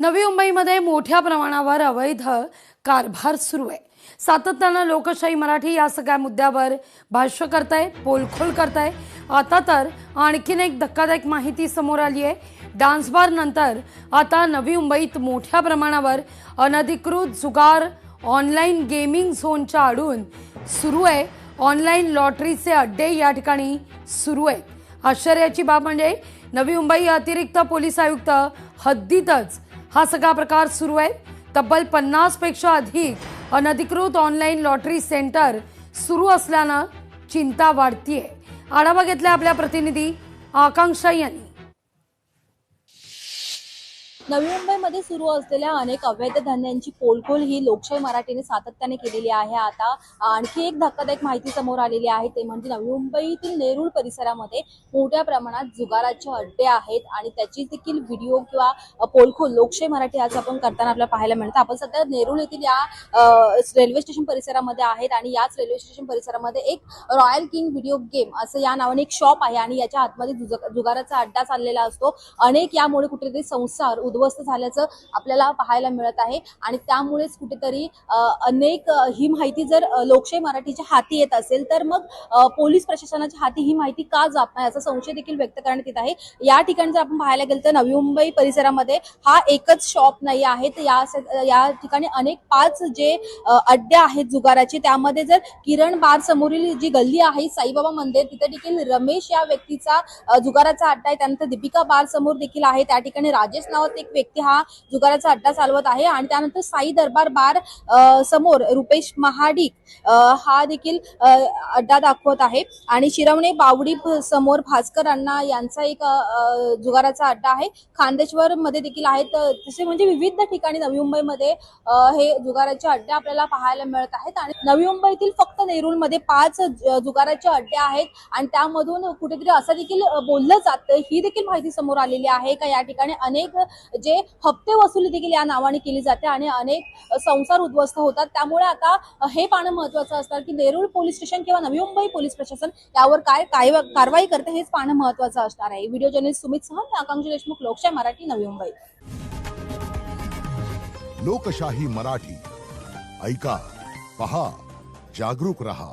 नवी मुंबईमध्ये मोठ्या प्रमाणावर अवैध कारभार सुरू आहे। सातत्यानं लोकशाही मराठी या सगळ्या मुद्द्यावर भाष्य करताय, पोलखोल करताय। आता तर आणखीन एक धक्कादायक माहिती समोर आली आहे। डान्स बार नंतर आता नवी मुंबईत मोठ्या प्रमाणावर अनधिकृत जुगार ऑनलाईन गेमिंग झोनच्या आडून सुरू आहे। ऑनलाईन लॉटरीचे अड्डे या ठिकाणी सुरू आहेत। आश्चर्याची बाब म्हणजे नवी मुंबई अतिरिक्त पोलीस आयुक्त हद्दीतच हा सगळा प्रकार सुरू आहे। तब्बल 50 पेक्षा अधिक अनधिकृत ऑनलाईन लॉटरी सेंटर सुरू असल्यानं चिंता वाढतीये। आढावा घेतला आपल्या प्रतिनिधी आकांक्षा यांनी। नवी मुंबईमध्ये सुरू असलेल्या अनेक अवैध धंद्यांची पोलखोल ही लोकशाही मराठीने सातत्याने केलेली आहे। आता आणखी एक धक्कादायक माहिती समोर आलेली आहे, ते म्हणजे नवी मुंबईतील नेरूळ परिसरामध्ये मोठ्या प्रमाणात जुगाराचे अड्डे आहेत आणि त्याची देखील व्हिडिओ किंवा पोलखोल लोकशाही मराठी आज आपण करताना आपल्याला पाहायला मिळतं। आपण सध्या नेरूळ येथील या रेल्वे स्टेशन परिसरामध्ये आहेत आणि याच रेल्वे स्टेशन परिसरामध्ये एक रॉयल किंग व्हिडिओ गेम असं या नावाने एक शॉप आहे आणि याच्या आतमध्ये जुगाराचा अड्डा चाललेला असतो। अनेक यामुळे कुठेतरी संसार उद्ध्वस्त झाल्याचं आपल्याला पाहायला मिळत आहे आणि त्यामुळेच कुठेतरी अनेक ही माहिती जर लोकशाही मराठीच्या हाती येत असेल तर मग पोलीस प्रशासनाच्या हाती ही माहिती का जात नाही असा संशय देखील व्यक्त करण्यात येत आहे। या ठिकाणी जर आपण पाहायला गेलं तर नवी मुंबई परिसरामध्ये हा एकच शॉप नाही आहे, तर या ठिकाणी अनेक 5 जे अड्डे आहेत जुगाराचे, त्यामध्ये जर किरण बार समोरील जी गल्ली आहे साईबाबा मंदिर, तिथे देखील रमेश या व्यक्तीचा जुगाराचा अड्डा आहे। त्यानंतर दीपिका बार समोर देखील आहे, त्या ठिकाणी राजेश नावाचा एक व्यक्ती हा जुगाराचा अड्डा चालवत आहे आणि त्यानंतर साई दरबार बार समोर रुपेश महाडिक हा देखील अड्डा दाखवत आहे आणि शिरवणे बावडी समोर भास्कर अण्णा यांचा एक जुगाराचा अड्डा आहे। खांदेश्वर मध्ये देखील आहेत। तसे म्हणजे विविध ठिकाणी नवी मुंबईमध्ये हे जुगाराचे अड्डे आपल्याला पाहायला मिळत आहेत आणि नवी मुंबईतील फक्त नेरूळ मध्ये 5 जुगाराचे अड्डे आहेत आणि त्यामधून कुठेतरी असं देखील बोललं जातं, ही देखील माहिती समोर आलेली आहे का या ठिकाणी अनेक जे हप्ते वसुली देखील या नावाने केली जाते आणि अनेक संसार उद्ध्वस्त होतात। त्यामुळे आता हे पाहणं महत्त्वाचं असतं की नेरूळ पोलीस स्टेशन किंवा नवी मुंबई पोलीस प्रशासन यावर काय कारवाई करते हेच पाहणं महत्त्वाचं असणार आहे। व्हिडिओ जर्नलिस्ट सुमित सह, आकांक्षा देशमुख, लोकशाही मराठी, नवी मुंबई। लोकशाही मराठी ऐका, पहा, जागरूक रहा।